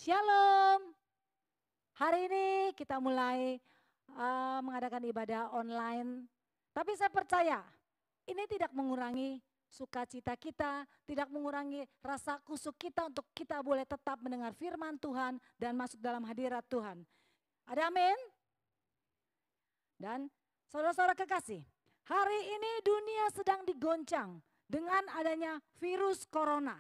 Shalom. Hari ini kita mulai mengadakan ibadah online. Tapi saya percaya ini tidak mengurangi sukacita kita, tidak mengurangi rasa kusuk kita untuk kita boleh tetap mendengar firman Tuhan dan masuk dalam hadirat Tuhan. Ada amin? Dan saudara-saudara kekasih, hari ini dunia sedang digoncang dengan adanya virus corona.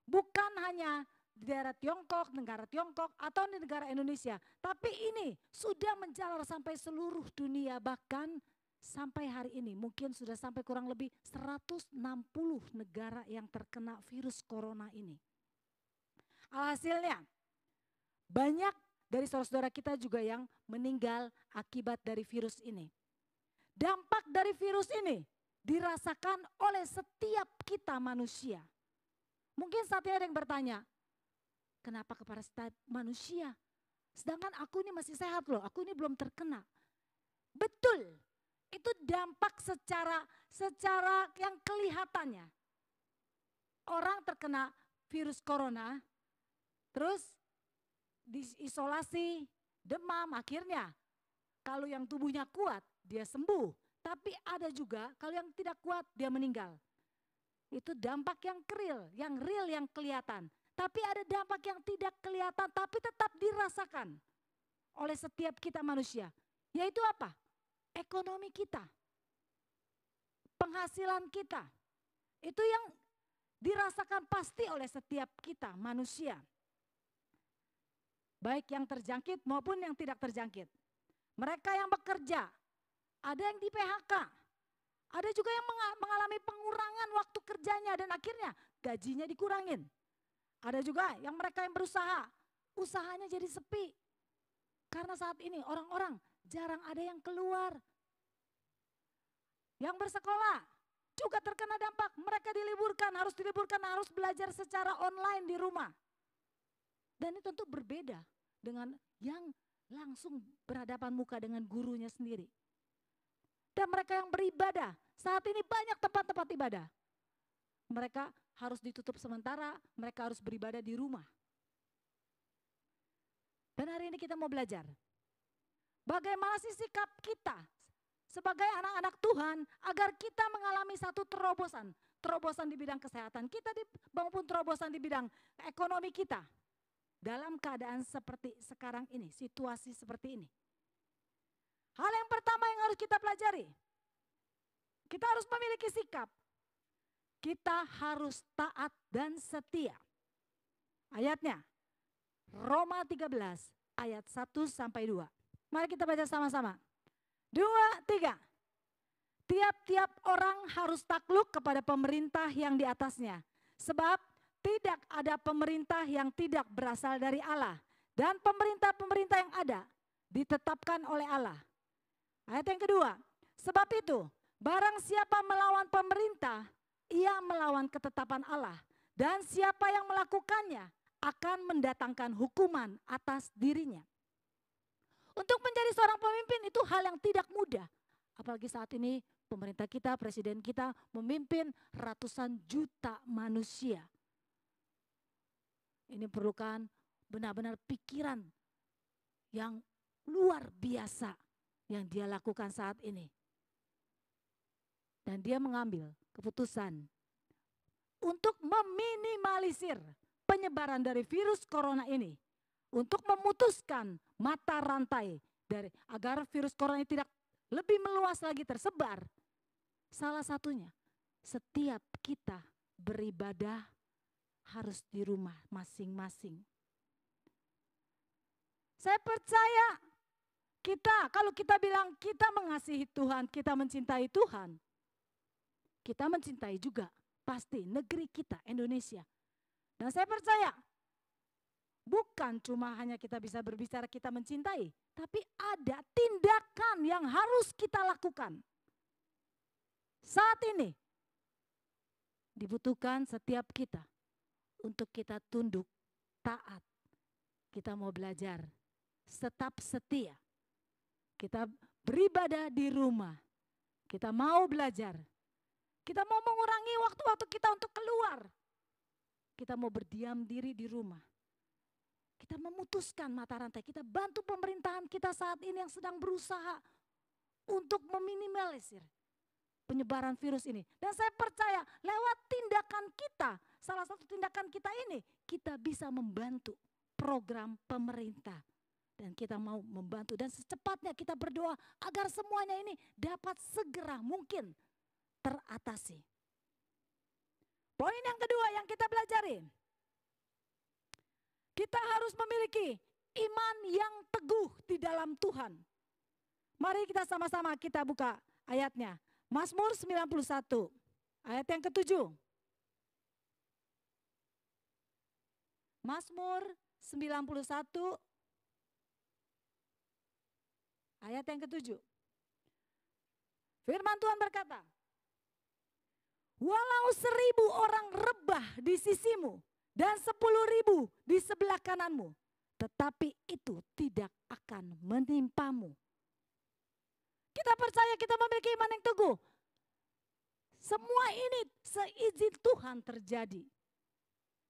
Bukan hanya di daerah Tiongkok, negara Tiongkok atau di negara Indonesia. Tapi ini sudah menjalar sampai seluruh dunia, bahkan sampai hari ini mungkin sudah sampai kurang lebih 160 negara yang terkena virus corona ini. Alhasilnya banyak dari saudara-saudara kita juga yang meninggal akibat dari virus ini. Dampak dari virus ini dirasakan oleh setiap kita manusia. Mungkin saat ini ada yang bertanya, kenapa kepada setiap manusia? Sedangkan aku ini masih sehat loh, aku ini belum terkena. Betul, itu dampak secara yang kelihatannya. Orang terkena virus corona, terus diisolasi, demam, akhirnya kalau yang tubuhnya kuat dia sembuh. Tapi ada juga kalau yang tidak kuat dia meninggal. Itu dampak yang real yang kelihatan. Tapi ada dampak yang tidak kelihatan tapi tetap dirasakan oleh setiap kita manusia. Yaitu apa? Ekonomi kita. Penghasilan kita. Itu yang dirasakan pasti oleh setiap kita manusia. Baik yang terjangkit maupun yang tidak terjangkit. Mereka yang bekerja, ada yang di PHK. Ada juga yang mengalami pengurangan waktu kerjanya dan akhirnya gajinya dikurangin. Ada juga yang mereka yang berusaha, usahanya jadi sepi. Karena saat ini orang-orang jarang ada yang keluar. Yang bersekolah juga terkena dampak, mereka diliburkan, harus belajar secara online di rumah. Dan itu tentu berbeda dengan yang langsung berhadapan muka dengan gurunya sendiri. Dan mereka yang beribadah, saat ini banyak tempat-tempat ibadah. Mereka harus ditutup sementara, mereka harus beribadah di rumah. Dan hari ini kita mau belajar. Bagaimana sih sikap kita sebagai anak-anak Tuhan agar kita mengalami satu terobosan. Terobosan di bidang kesehatan kita maupun terobosan di bidang ekonomi kita. Dalam keadaan seperti sekarang ini, situasi seperti ini. Hal yang pertama yang harus kita pelajari, kita harus memiliki sikap. Kita harus taat dan setia. Ayatnya, Roma 13 ayat 1-2. Mari kita baca sama-sama. 2, 3. Tiap-tiap orang harus takluk kepada pemerintah yang di atasnya. Sebab tidak ada pemerintah yang tidak berasal dari Allah. Dan pemerintah-pemerintah yang ada ditetapkan oleh Allah. Ayat yang kedua, sebab itu barang siapa melawan pemerintah, ia melawan ketetapan Allah. Dan siapa yang melakukannya akan mendatangkan hukuman atas dirinya. Untuk menjadi seorang pemimpin itu hal yang tidak mudah. Apalagi saat ini pemerintah kita, presiden kita memimpin ratusan juta manusia. Ini perlukan benar-benar pikiran yang luar biasa yang dia lakukan saat ini. Dan dia mengambil keputusan untuk meminimalisir penyebaran dari virus corona ini. Untuk memutuskan mata rantai agar virus corona ini tidak lebih meluas lagi tersebar. Salah satunya, setiap kita beribadah harus di rumah masing-masing. Saya percaya kalau kita bilang kita mengasihi Tuhan, kita mencintai Tuhan, kita mencintai juga pasti negeri kita, Indonesia. Dan saya percaya, bukan cuma hanya kita bisa berbicara kita mencintai, tapi ada tindakan yang harus kita lakukan. Saat ini, dibutuhkan setiap kita untuk kita tunduk, taat. Kita mau belajar, tetap setia. Kita beribadah di rumah. Kita mau belajar. Kita mau mengurangi waktu-waktu kita untuk keluar. Kita mau berdiam diri di rumah. Kita memutuskan mata rantai, kita bantu pemerintahan kita saat ini yang sedang berusaha untuk meminimalisir penyebaran virus ini. Dan saya percaya lewat tindakan kita, salah satu tindakan kita ini, kita bisa membantu program pemerintah. Dan kita mau membantu dan secepatnya kita berdoa agar semuanya ini dapat segera mungkin teratasi. Poin yang kedua yang kita pelajari, kita harus memiliki iman yang teguh di dalam Tuhan. Mari kita sama-sama kita buka ayatnya. Mazmur 91, ayat yang ke-7. Mazmur 91, ayat yang ke-7. Firman Tuhan berkata, walau 1000 orang rebah di sisimu, dan 10.000 di sebelah kananmu, tetapi itu tidak akan menimpamu. Kita percaya kita memiliki iman yang teguh. Semua ini seizin Tuhan terjadi.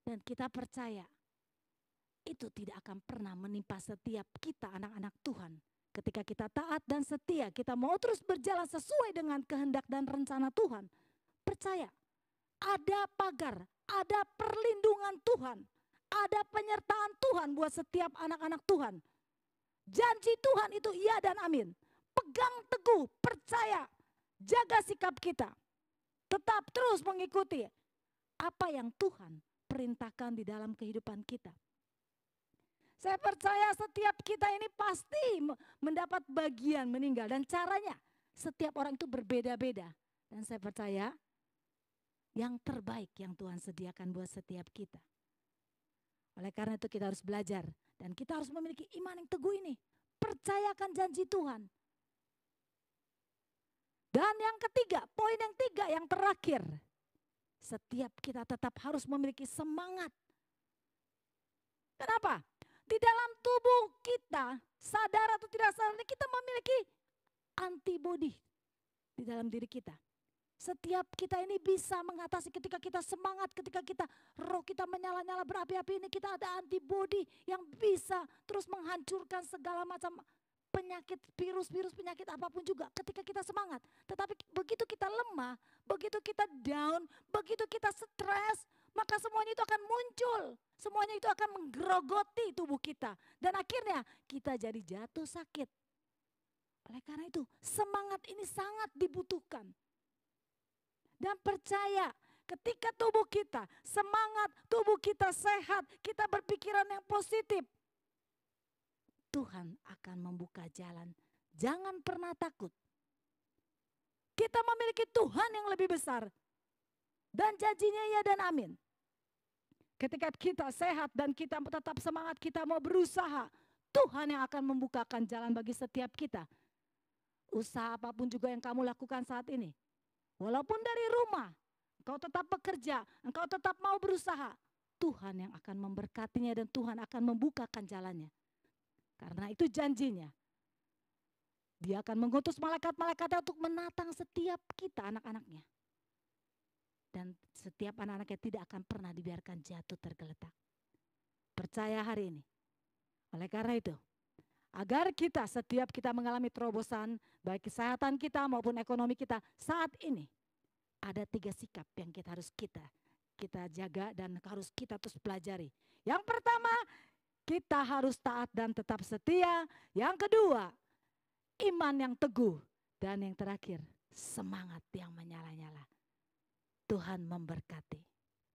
Dan kita percaya itu tidak akan pernah menimpa setiap kita anak-anak Tuhan. Ketika kita taat dan setia, kita mau terus berjalan sesuai dengan kehendak dan rencana Tuhan. Percaya, ada pagar, ada perlindungan Tuhan, ada penyertaan Tuhan buat setiap anak-anak Tuhan. Janji Tuhan itu iya dan amin. Pegang teguh, percaya, jaga sikap kita. Tetap terus mengikuti apa yang Tuhan perintahkan di dalam kehidupan kita. Saya percaya setiap kita ini pasti mendapat bagian meninggal. Dan caranya setiap orang itu berbeda-beda. Dan saya percaya yang terbaik yang Tuhan sediakan buat setiap kita. Oleh karena itu kita harus belajar. Dan kita harus memiliki iman yang teguh ini. Percayakan janji Tuhan. Dan yang ketiga, poin yang tiga yang terakhir. Setiap kita tetap harus memiliki semangat. Kenapa? Di dalam tubuh kita, sadar atau tidak sadar, kita memiliki antibodi di dalam diri kita. Setiap kita ini bisa mengatasi ketika kita semangat, ketika kita roh kita menyala-nyala berapi-api ini, kita ada antibodi yang bisa terus menghancurkan segala macam penyakit, virus penyakit apapun juga ketika kita semangat. Tetapi begitu kita lemah, begitu kita down, begitu kita stres, maka semuanya itu akan muncul. Semuanya itu akan menggerogoti tubuh kita. Dan akhirnya kita jadi jatuh sakit. Oleh karena itu semangat ini sangat dibutuhkan. Dan percaya ketika tubuh kita semangat, tubuh kita sehat, kita berpikiran yang positif, Tuhan akan membuka jalan. Jangan pernah takut. Kita memiliki Tuhan yang lebih besar. Dan janjinya ya dan amin. Ketika kita sehat dan kita tetap semangat, kita mau berusaha, Tuhan yang akan membukakan jalan bagi setiap kita. Usaha apapun juga yang kamu lakukan saat ini. Walaupun dari rumah, engkau tetap bekerja, engkau tetap mau berusaha, Tuhan yang akan memberkatinya dan Tuhan akan membukakan jalannya. Karena itu janjinya. Dia akan mengutus malaikat-malaikatnya untuk menatang setiap kita anak-anaknya. Dan setiap anak-anaknya tidak akan pernah dibiarkan jatuh tergeletak. Percaya hari ini. Oleh karena itu, agar kita setiap kita mengalami terobosan, baik kesehatan kita maupun ekonomi kita saat ini, ada 3 sikap yang kita harus kita jaga dan harus kita terus pelajari. Yang pertama, kita harus taat dan tetap setia. Yang kedua, iman yang teguh. Dan yang terakhir, semangat yang menyala-nyala. Tuhan memberkati.